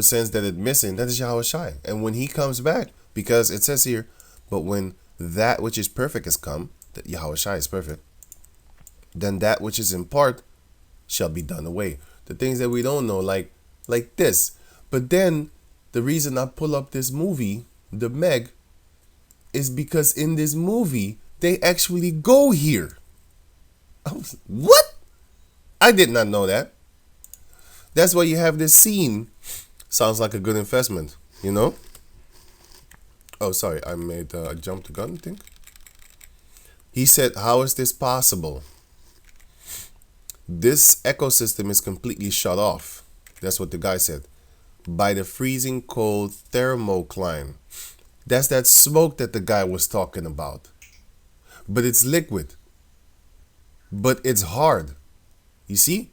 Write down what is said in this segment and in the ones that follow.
100% that it's missing, that is Yahawashi. And when he comes back, because it says here, but when that which is perfect has come, that Yahawashi is perfect, then that which is in part shall be done away. The things that we don't know, like this. But then the reason I pull up this movie, The Meg, is because in this movie they actually go here. What? I did not know that. That's why you have this scene. Sounds like a good investment, you know? Oh, sorry, I made a jump the gun thing. He said, how is this possible? This ecosystem is completely shut off. That's what the guy said. By the freezing cold thermocline. That's that smoke that the guy was talking about. But it's liquid. But it's hard. You see?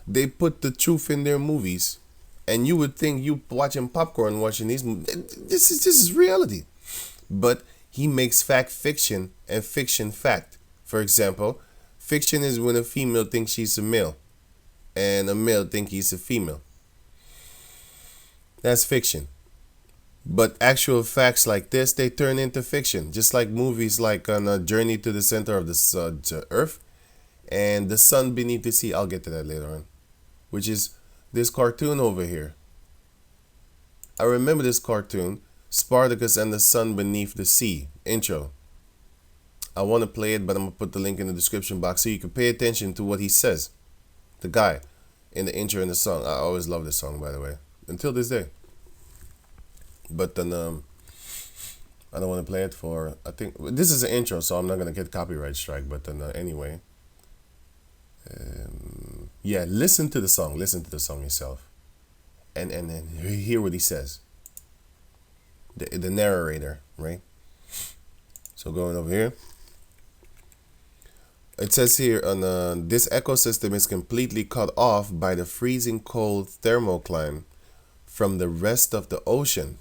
They put the truth in their movies. And you would think you watching popcorn watching these movies. This is reality. But he makes fact fiction and fiction fact. For example, fiction is when a female thinks she's a male. And a male thinks he's a female. That's fiction. But actual facts like this, they turn into fiction. Just like movies like on a Journey to the Center of the Earth and The Sun Beneath the Sea. I'll get to that later on. Which is this cartoon over here. I remember this cartoon, Spartacus and the Sun Beneath the Sea, intro. I want to play it, but I'm going to put the link in the description box so you can pay attention to what he says. The guy in the intro in the song. I always love this song, by the way. Until this day. But then I don't want to play it for, I think, this is an intro, so I'm not going to get copyright strike. But then anyway. Yeah, listen to the song. Listen to the song yourself. And hear what he says. The narrator, right? So going over here. It says here, on this ecosystem is completely cut off by the freezing cold thermocline from the rest of the ocean.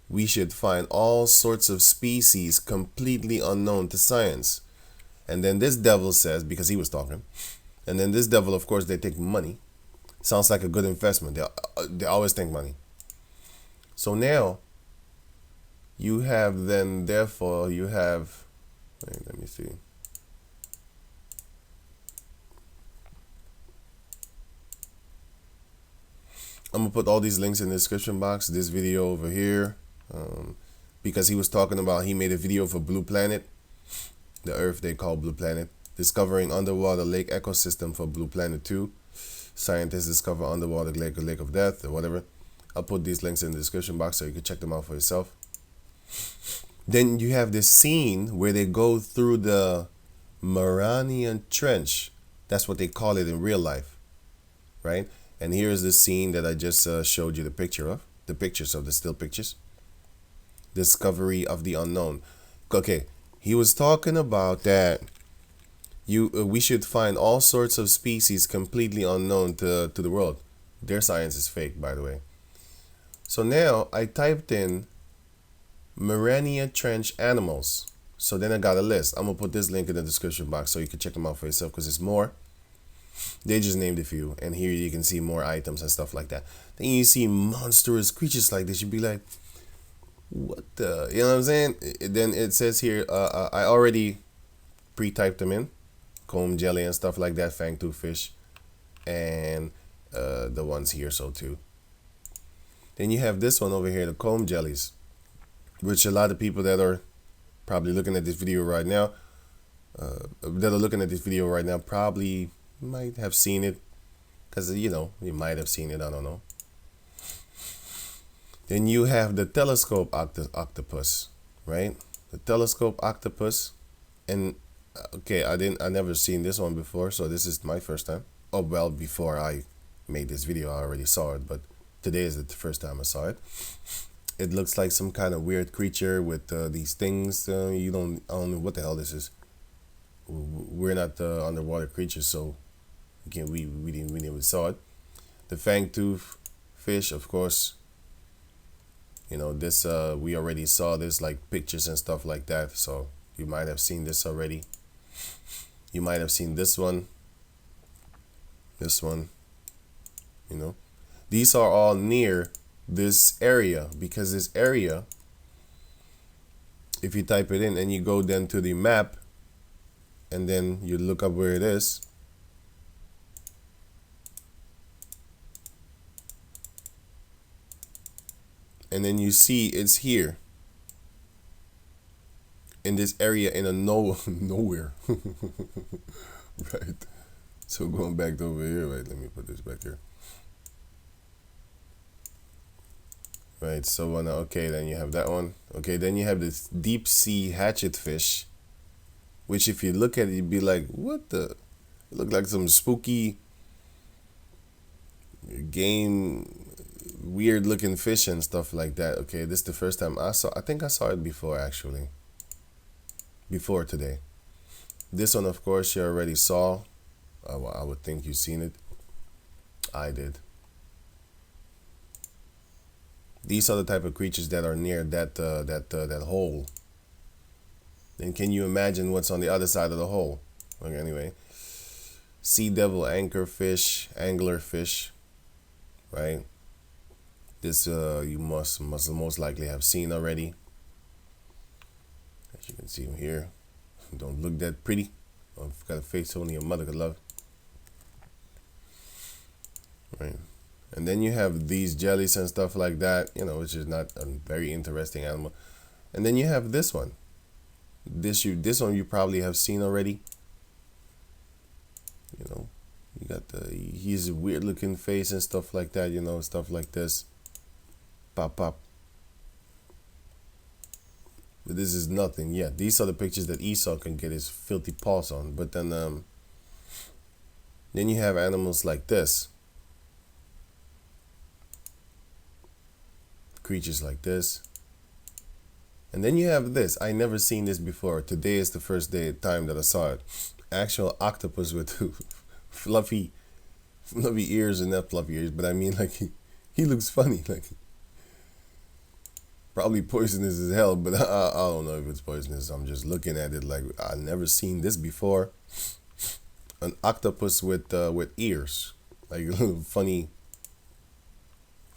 We should find all sorts of species completely unknown to science. And then this devil says, because he was talking, and then this devil, of course, they take money. Sounds like a good investment. They always think money. So now, you have then, therefore, you have, wait, let me see. I'm going to put all these links in the description box. This video over here. Because he was talking about, he made a video for Blue Planet. The Earth they call Blue Planet. Discovering underwater lake ecosystem for Blue Planet 2. Scientists discover underwater lake, a lake of death, or whatever. I'll put these links in the description box so you can check them out for yourself. Then you have this scene where they go through the Mariana Trench. That's what they call it in real life, right? And here's the scene that I just showed you the picture of. The pictures of the still pictures. Discovery of the unknown. Okay, he was talking about that we should find all sorts of species completely unknown to the world. Their science is fake, by the way. So now I typed in Mariana Trench animals. So then I got a list. I'm going to put this link in the description box so you can check them out for yourself because it's more. They just named a few. And here you can see more items and stuff like that. Then you see monstrous creatures like this. You'd be like, what the? You know what I'm saying? Then it says here, I already pre-typed them in. Comb jelly and stuff like that. Fangtooth fish. And the ones here so too. Then you have this one over here, the comb jellies. Which a lot of people that are probably looking at this video right now, probably might have seen it. Because, you know, you might have seen it, I don't know. Then you have the telescope octopus, right? The telescope octopus. And, okay, I never seen this one before, so this is my first time. Oh, well, before I made this video, I already saw it, but today is the first time I saw it. It looks like some kind of weird creature with these things. I don't know what the hell this is. We're not underwater creatures, so again, we never saw it. The fangtooth fish, of course. You know, this we already saw this, like pictures and stuff like that. So you might have seen this already. You might have seen this one. This one. You know, these are all near this area, because this area, if you type it in and you go then to the map and then you look up where it is, and then you see it's here in this area in a nowhere. Right. So going back to over here, right, let me put this back here. Right, so okay, then you have that one. Okay, then you have this deep sea hatchet fish, which if you look at it, you'd be like, what the? It look like some spooky game, weird looking fish and stuff like that. Okay, this is the first time I think I saw it before, actually. Before today. This one, of course, you already saw. I would think you've seen it. I did. These are the type of creatures that are near that hole. Then can you imagine what's on the other side of the hole? Okay, anyway, sea devil, anchorfish, anglerfish, right? This you must most likely have seen already. As you can see here, don't look that pretty. I've got a face only your mother could love. Right. And then you have these jellies and stuff like that, you know, which is not a very interesting animal. And then you have this one. This one you probably have seen already. You know, you got he's a weird looking face and stuff like that, you know, stuff like this. Pop pop. But this is nothing. Yeah, these are the pictures that Esau can get his filthy paws on. But then you have animals like this. Creatures like this. And then you have this. I never seen this before. Today is the first time that I saw it. Actual octopus with fluffy ears, and not fluffy ears, but I mean, like, he looks funny. Like, probably poisonous as hell, but I don't know if it's poisonous. I'm just looking at it like I've never seen this before. An octopus with ears, like little funny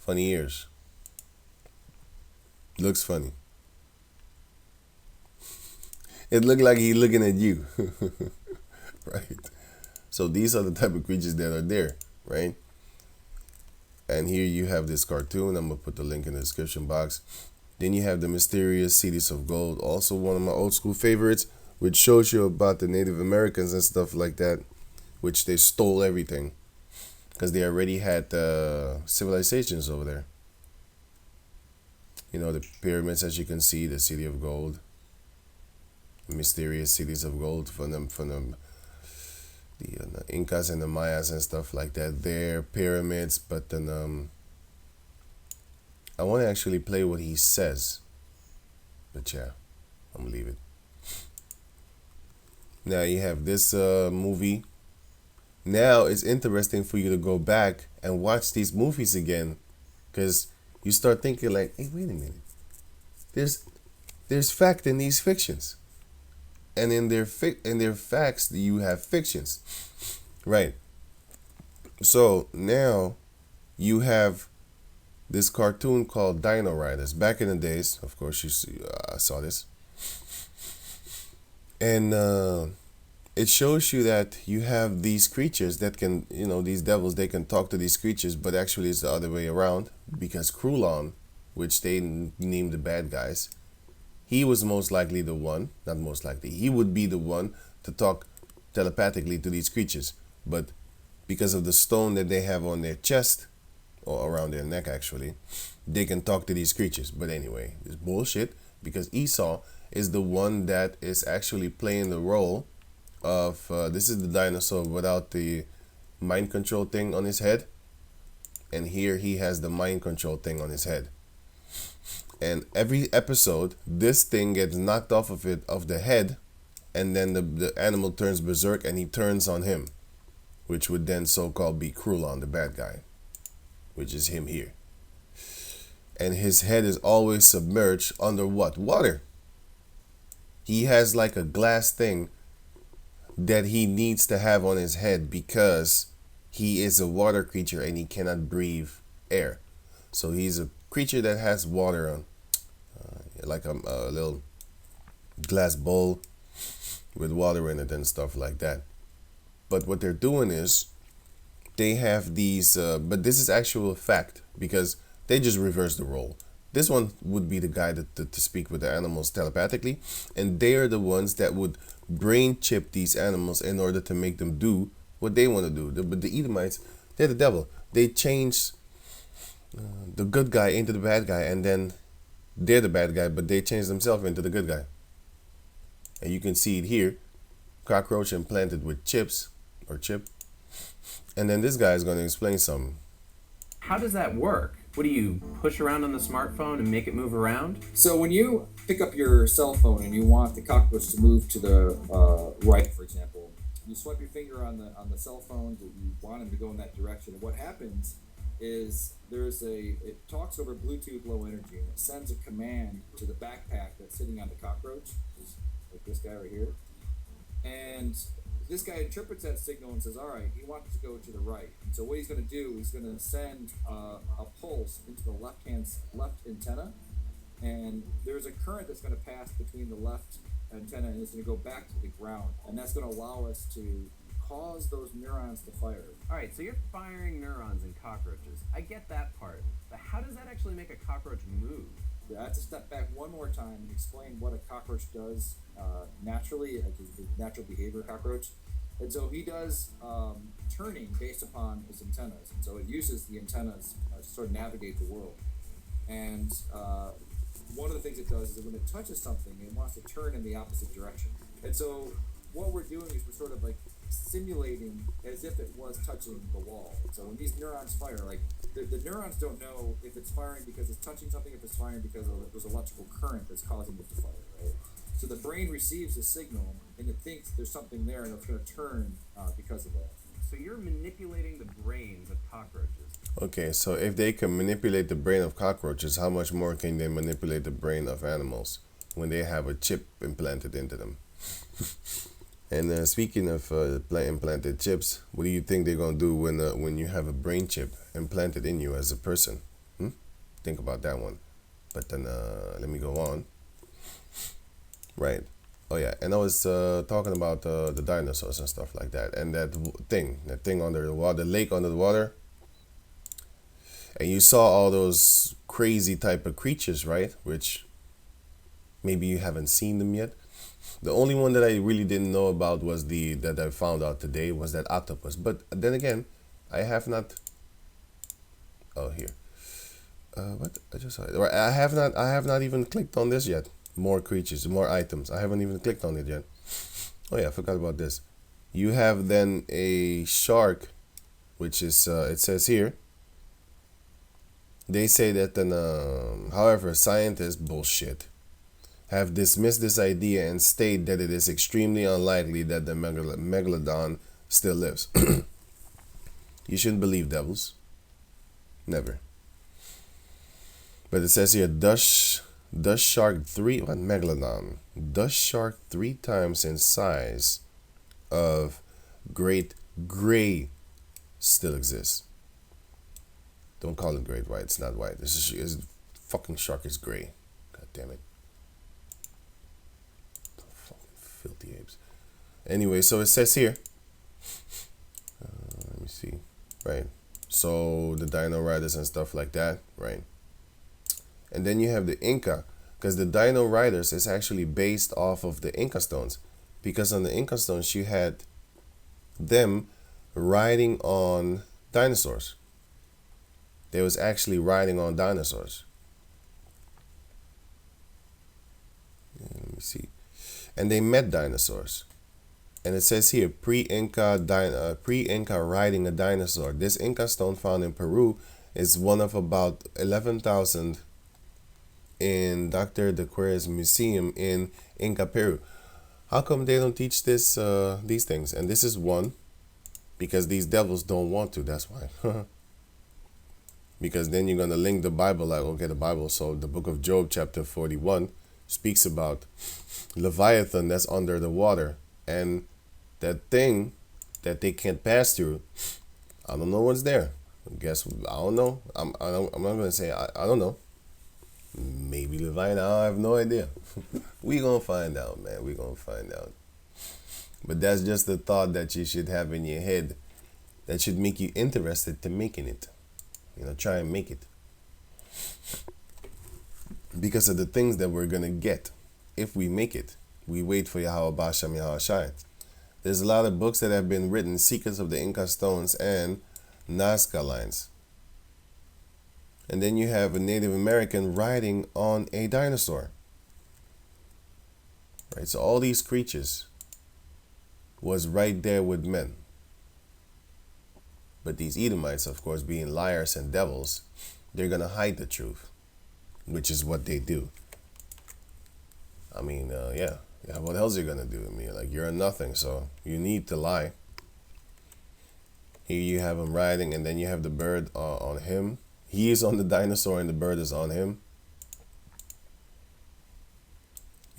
ears. Looks funny. It looked like he's looking at you. Right. So these are the type of creatures that are there, right? And here you have this cartoon. I'm gonna put the link in the description box. Then you have the mysterious cities of gold, also one of my old school favorites, which shows you about the Native Americans and stuff like that, which they stole everything because they already had civilizations over there. You know, the pyramids, as you can see, the city of gold, mysterious cities of gold from the Incas and the Mayas and stuff like that. Their pyramids, but then I want to actually play what he says, but yeah, I'm gonna leave it. Now you have this movie. Now it's interesting for you to go back and watch these movies again, because you start thinking like, hey, wait a minute. There's fact in these fictions, and in their facts you have fictions, right? So now you have this cartoon called Dino Riders. Back in the days, of course, you see, I saw this, and it shows you that you have these creatures that can, you know, these devils, they can talk to these creatures, but actually it's the other way around, because Krulon, which they named the bad guys, he was most likely the one, not most likely, he would be the one to talk telepathically to these creatures. But because of the stone that they have on their chest, or around their neck actually, they can talk to these creatures. But anyway, it's bullshit, because Esau is the one that is actually playing the role of, this is the dinosaur without the mind control thing on his head, and here he has the mind control thing on his head. And every episode, this thing gets knocked off of the head, and then the animal turns berserk and he turns on him, which would then so-called be Krulon, the bad guy, which is him here. And his head is always submerged under what? Water. He has like a glass thing that he needs to have on his head because he is a water creature and he cannot breathe air. So he's a creature that has water on, like a little glass bowl with water in it and stuff like that. But what they're doing is they have these, but this is actual fact because they just reverse the role. This one would be the guy to speak with the animals telepathically, and they are the ones that would brain chip these animals in order to make them do what they want to do. But the Edomites, they're the devil. They change the good guy into the bad guy, and then they're the bad guy, but they change themselves into the good guy. And you can see it here, cockroach implanted with chips or chip. And then this guy is going to explain something. How does that work? What do you push around on the smartphone and make it move around? So when you pick up your cell phone and you want the cockroach to move to the right, for example, you swipe your finger on the cell phone that you want him to go in that direction. And what happens is it talks over Bluetooth low energy, and it sends a command to the backpack that's sitting on the cockroach, like this guy right here. And this guy interprets that signal and says, all right, he wants to go to the right. And so what he's going to do, he's going to send a pulse into the left antenna. And there's a current that's going to pass between the left antenna and it's going to go back to the ground. And that's going to allow us to cause those neurons to fire. All right, so you're firing neurons in cockroaches. I get that part. But how does that actually make a cockroach move? I have to step back one more time and explain what a cockroach does naturally, like his natural behavior cockroach. And so he does turning based upon his antennas. And so it uses the antennas to sort of navigate the world. And one of the things it does is that when it touches something, it wants to turn in the opposite direction. And so what we're doing is we're sort of like simulating as if it was touching the wall. So when these neurons fire, like the neurons don't know if it's firing because it's touching something, if it's firing because there's electrical current that's causing it to fire, right? So the brain receives a signal and it thinks there's something there and it's going to turn because of that. So you're manipulating the brains of cockroaches. Okay, so if they can manipulate the brain of cockroaches, how much more can they manipulate the brain of animals when they have a chip implanted into them? And speaking of implanted chips, what do you think they're going to do when you have a brain chip implanted in you as a person? Think about that one. But then let me go on. Right. Oh, yeah. And I was talking about the dinosaurs and stuff like that. And that thing under the water, the lake under the water. And you saw all those crazy type of creatures, right? Which maybe you haven't seen them yet. The only one that I really didn't know about was that I found out today was that octopus. But then again, I have not. Oh, here. What? I just saw it. I have not even clicked on this yet. More creatures, more items. I haven't even clicked on it yet. Oh yeah, I forgot about this. You have then a shark, which is it says here. They say that then, however, scientists bullshit have dismissed this idea and state that it is extremely unlikely that the megalodon still lives. You shouldn't believe devils. Never. But it says here, does shark three times in size of great gray still exists. Don't call it great white. It's not white. This is fucking shark is gray. God damn it. Filthy apes. Anyway, so it says here. Let me see. Right. So the dino riders and stuff like that. Right. And then you have the Inca. Because the dino riders is actually based off of the Inca stones. Because on the Inca stones you had them riding on dinosaurs. They was actually riding on dinosaurs. Let me see. And they met dinosaurs. And it says here, pre-Inca riding a dinosaur. This Inca stone found in Peru is one of about 11,000 in Dr. De Quer's museum in Inca, Peru. How come they don't teach these things? And this is one, because these devils don't want to, that's why. Because then you're going to link the Bible, like, okay, the Bible. So the book of Job, chapter 41, speaks about Leviathan that's under the water. And that thing that they can't pass through, I don't know what's there. Guess I don't know. I'm not gonna say I don't know. Maybe Levine. I have no idea. We gonna find out, man. We gonna find out. But that's just the thought that you should have in your head. That should make you interested to making it. Try and make it. Because of the things that we're gonna get if we make it. We wait for Yahawah Bahasham Yahawashi. There's a lot of books that have been written, Secrets of the Inca Stones and Nazca Lines. And then you have a Native American riding on a dinosaur. Right, so all these creatures was right there with men. But these Edomites, of course, being liars and devils, they're going to hide the truth, which is what they do. I mean, yeah, what else are you going to do? I mean, like, you're a nothing, so you need to lie. Here you have him riding, and then you have the bird on him. He is on the dinosaur, and the bird is on him.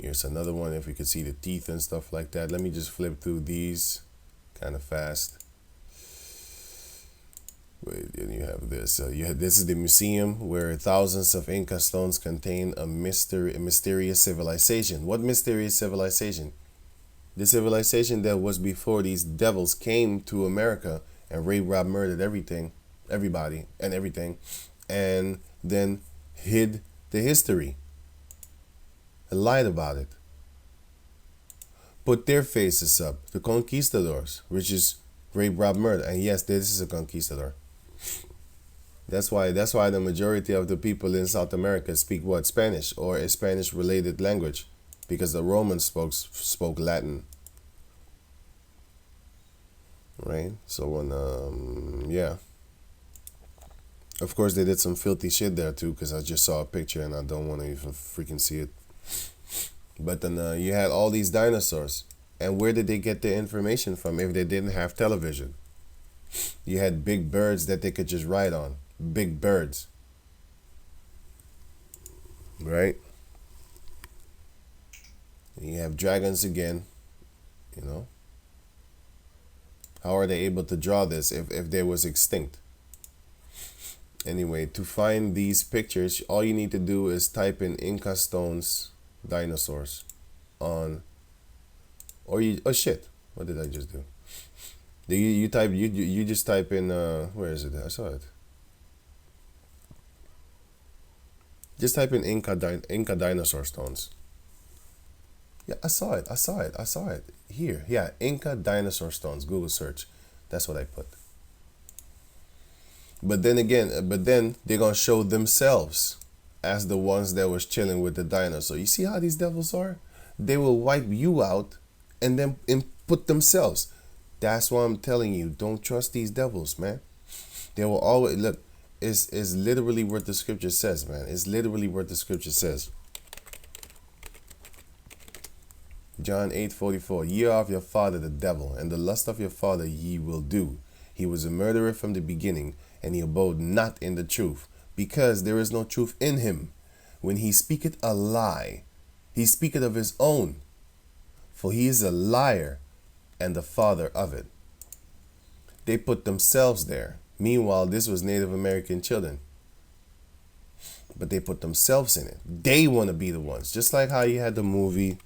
Here's another one, if we could see the teeth and stuff like that. Let me just flip through these kind of fast. Wait, then you have this. This is the museum where thousands of Inca stones contain a mysterious civilization. What mysterious civilization? The civilization that was before these devils came to America and raped, robbed, murdered everybody, and then hid the history. And lied about it. Put their faces up. The conquistadors, which is rape, rob, murder. And yes, this is a conquistador. That's why the majority of the people in South America speak what? Spanish, or a Spanish related language, because the Romans spoke Latin. Right? So when yeah. Of course they did some filthy shit there too, because I just saw a picture and I don't want to even freaking see it. But then you had all these dinosaurs. And where did they get their information from if they didn't have television? You had big birds that they could just ride on. Big birds. Right? And you have dragons again. How are they able to draw this if they was extinct? Anyway, to find these pictures, all you need to do is type in Inca stones dinosaurs on, or you, oh shit, what did I just do? You just type in where is it? I saw it. Just type in Inca dinosaur stones. Yeah, I saw it here. Yeah, Inca dinosaur stones. Google search. That's what I put. But then they're gonna show themselves as the ones that was chilling with the dinosaur. You see how these devils are? They will wipe you out and then put themselves. That's why I'm telling you, don't trust these devils, man. They will always look. It's literally what the scripture says, man. It's literally what the scripture says. John 8:44. Ye are of your father the devil, and the lust of your father ye will do. He was a murderer from the beginning, and he abode not in the truth, because there is no truth in him. When he speaketh a lie, he speaketh of his own, for he is a liar and the father of it. They put themselves there. Meanwhile, this was Native American children. But they put themselves in it. They want to be the ones. Just like how you had the movie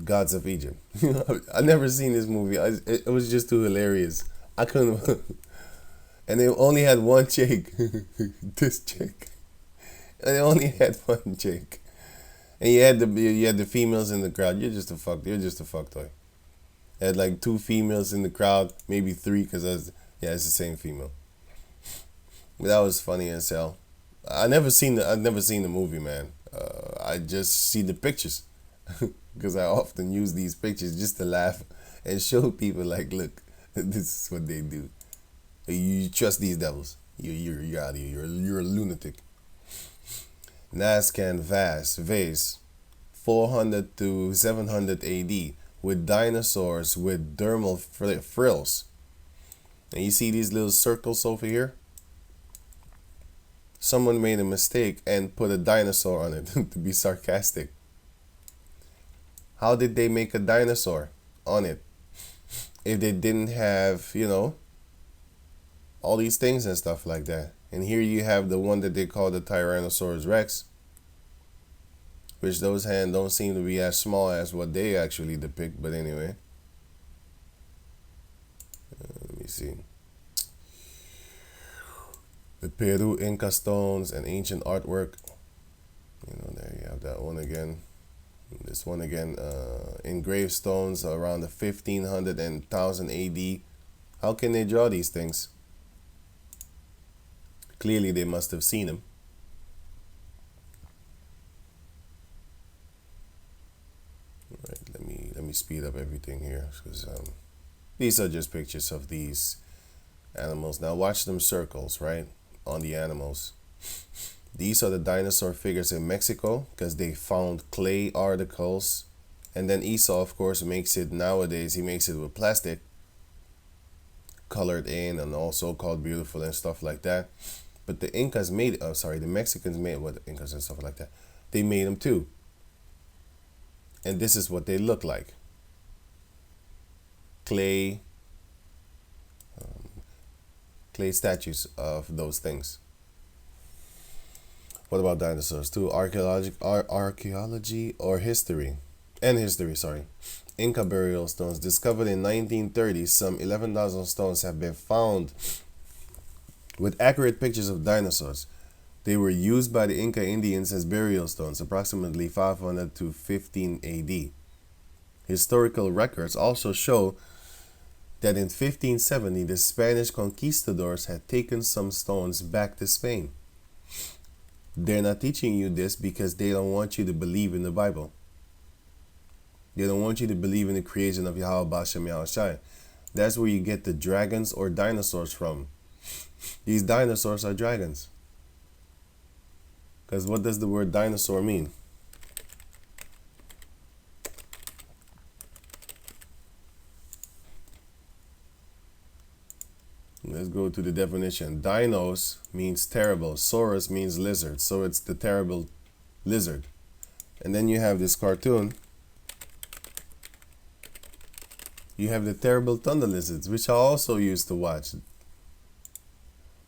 Gods of Egypt. I never seen this movie. It was just too hilarious. I couldn't. And they only had one chick. This chick. And they only had one chick. And you had the females in the crowd. You're just a fuck toy. Had like 2 females in the crowd, maybe 3, because it's the same female. But that was funny as hell. I've never seen the movie, man. I just see the pictures, because I often use these pictures just to laugh and show people like, look, this is what they do. You trust these devils? You're out of here. You're a lunatic. Nazca vase, 400 to 700 A.D. with dinosaurs with dermal frills. And you see these little circles over here? Someone made a mistake and put a dinosaur on it to be sarcastic. How did they make a dinosaur on it if they didn't have, all these things and stuff like that. And here you have the one that they call the Tyrannosaurus Rex, which those hands don't seem to be as small as what they actually depict. But anyway, let me see. The Peru Inca stones and ancient artwork. You know, there you have that one again. This one again, engraved stones around the 1500 and 1000 AD. How can they draw these things? Clearly they must have seen them. All right, let me speed up everything here, because these are just pictures of these animals. Now watch them circles, right, on the animals. These are the dinosaur figures in Mexico, because they found clay articles. And then Esau, of course, makes it nowadays. He makes it with plastic, colored in and also called beautiful and stuff like that. But the Incas made, the Mexicans made, the Incas and stuff like that. They made them too. And this is what they look like. Clay statues of those things. What about dinosaurs too? Archaeology or history? And history, sorry. Inca burial stones discovered in 1930. Some 11,000 stones have been found with accurate pictures of dinosaurs. They were used by the Inca Indians as burial stones, approximately 500 to 15 AD. Historical records also show that in 1570, the Spanish conquistadors had taken some stones back to Spain. They're not teaching you this because they don't want you to believe in the Bible. They don't want you to believe in the creation of Yahawah Bahasham Yahawashi. That's where you get the dragons or dinosaurs from. These dinosaurs are dragons. Because what does the word dinosaur mean? Let's go to the definition. Dinos means terrible. Saurus means lizard. So it's the terrible lizard. And then you have this cartoon. You have the terrible thunder lizards, which I also used to watch.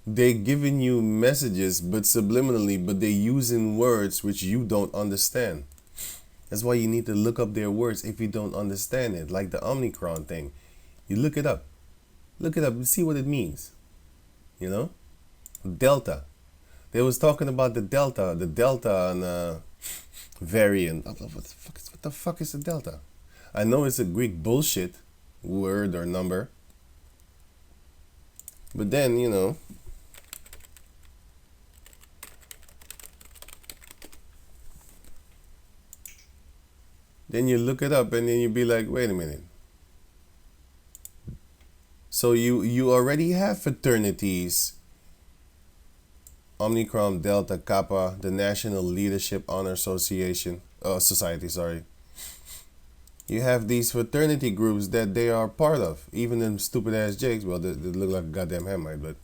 They're giving you messages, but subliminally, but they're using words which you don't understand. That's why you need to look up their words if you don't understand it. Like the Omicron thing. You look it up. Look it up and see what it means. You know? Delta. They was talking about the Delta and variant. What the fuck is the Delta? I know it's a Greek bullshit word or number. But then, you know, then you look it up and then you be like, wait a minute. So you already have fraternities. Omicron, Delta, Kappa, the National Leadership Honor Society, sorry. You have these fraternity groups that they are part of. Even them stupid ass jakes, well, they look like a goddamn Hamite, but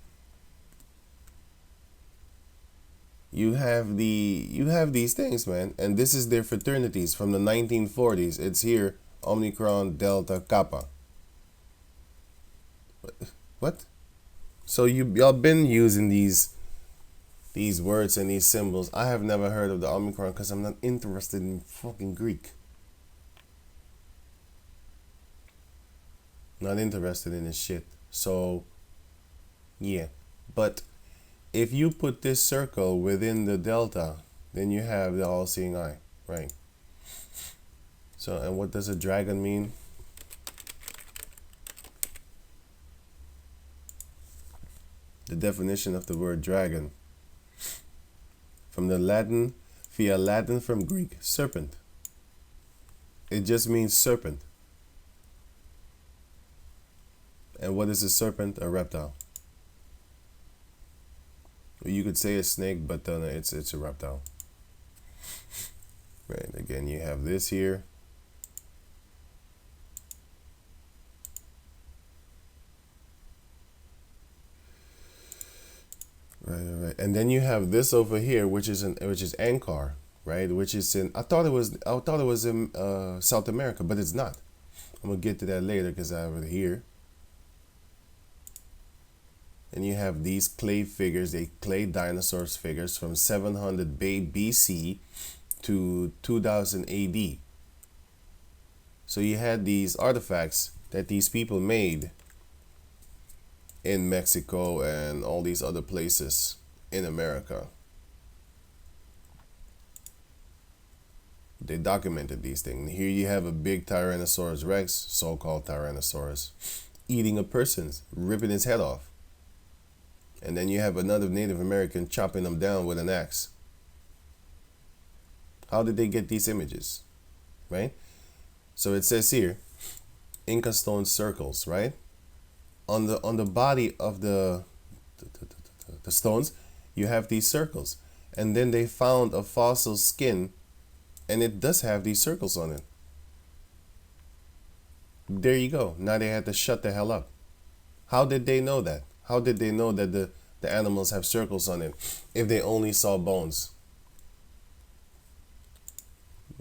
you have these things, man, and this is their fraternities from the 1940s. It's here, Omicron, Delta, Kappa. What? So y'all been using these words and these symbols. I have never heard of the Omicron because I'm not interested in fucking Greek. Not interested in this shit. So, yeah. But if you put this circle within the delta, then you have the all-seeing eye, right? So, and what does a dragon mean? The definition of the word dragon. From the Latin, via Latin from Greek, serpent. It just means serpent. And what is a serpent? A reptile. You could say a snake, but it's a reptile. Right, again, you have this here. Right. And then you have this over here, which is Ankar, right? Which is in I thought it was in South America, but it's not. I'm gonna get to that later because I have it here. and you have these clay figures, they clay dinosaurs figures from 700 BC to 2000 AD. So you had these artifacts that these people made in Mexico and all these other places in America. They documented these things. Here you have a big Tyrannosaurus Rex, so-called Tyrannosaurus, eating a person, ripping his head off. And then you have another Native American chopping them down with an axe. How did they get these images? Right? So it says here, Inca stone circles, right? On the body of the stones, you have these circles. And then they found a fossil skin, and it does have these circles on it. There you go. Now they had to shut the hell up. How did they know that? How did they know that the animals have circles on it if they only saw bones?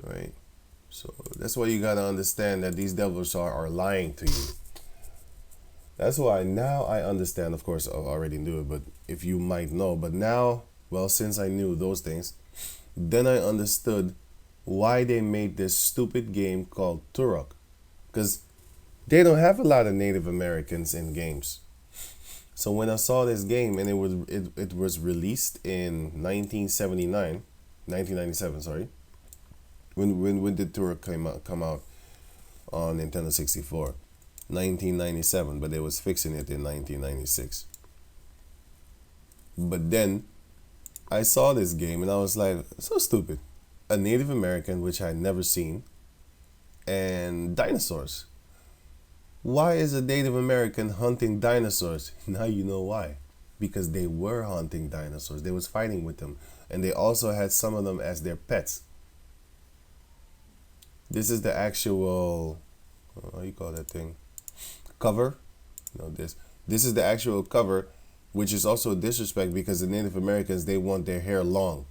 Right? So that's why you got to understand that these devils are lying to you. That's why now I understand. Of course, I already knew it, but if you might know. But now, well, since I knew those things, then I understood why they made this stupid game called Turok. Because they don't have a lot of Native Americans in games. So when I saw this game, and it was released in 1997, sorry. When did Turok come out on Nintendo 64? 1997, but they was fixing it in 1996. But then I saw this game and I was like, so stupid. A Native American, which I had never seen, and dinosaurs. Why is a Native American hunting dinosaurs? Now you know why. Because they were hunting dinosaurs. They was fighting with them. And they also had some of them as their pets. This is the actual, how you call that thing? Cover? No, this is the actual cover, which is also a disrespect because the Native Americans, they want their hair long.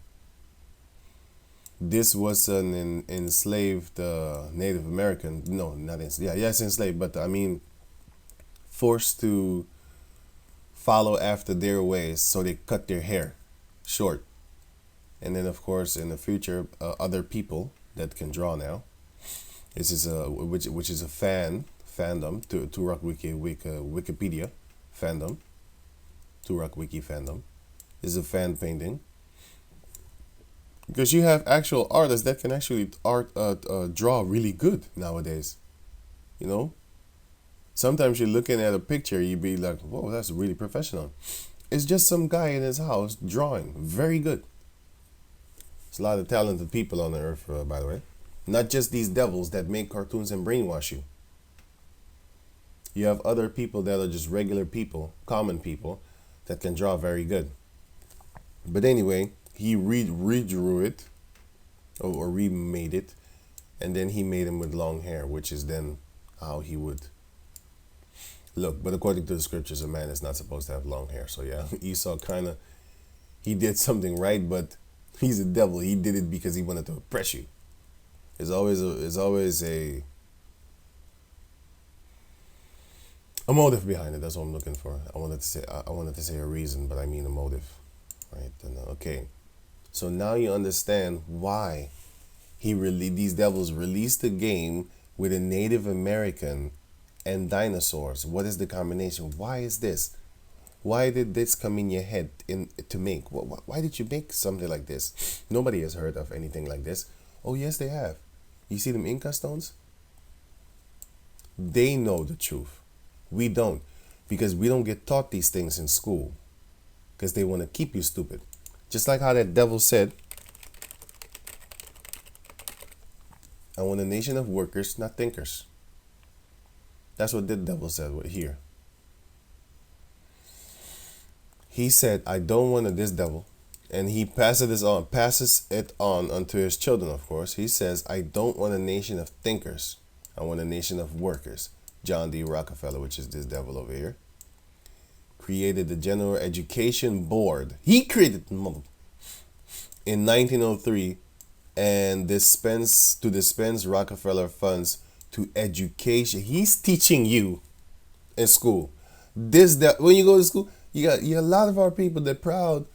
This was an enslaved Native American. No, not enslaved. Yes, enslaved, but I mean forced to follow after their ways, so they cut their hair short. And then, of course, in the future, other people that can draw now. This is which is a fandom to Turok Wikipedia fandom. Turok Wiki fandom. This is a fan painting. Because you have actual artists that can actually draw really good nowadays. You know? Sometimes you're looking at a picture, you'd be like, whoa, that's really professional. It's just some guy in his house drawing. Very good. There's a lot of talented people on the earth, by the way. Not just these devils that make cartoons and brainwash you. You have other people that are just regular people, common people, that can draw very good. But anyway, he redrew it or remade it, and then he made him with long hair, which is then how he would look. But according to the scriptures, a man is not supposed to have long hair. So yeah, Esau he did something right, but he's a devil. He did it because he wanted to oppress you. There's always a motive behind it. That's what I'm looking for. I wanted to say a reason, but I mean a motive, right? And, okay. So now you understand why these devils released a game with a Native American and dinosaurs. What is the combination? Why is this? Why did this come in your head to make? Why did you make something like this? Nobody has heard of anything like this. Oh, yes, they have. You see them Inca stones? They know the truth. We don't. Because we don't get taught these things in school. Because they want to keep you stupid. Just like how that devil said, I want a nation of workers, not thinkers. That's what the devil said here. He said, I don't want this devil. And he passes it on unto his children, of course. He says, I don't want a nation of thinkers. I want a nation of workers. John D. Rockefeller, which is this devil over here, created the General Education Board. He created in 1903 and dispense Rockefeller funds to education. He's teaching you in school. When you go to school, You got a lot of our people that proud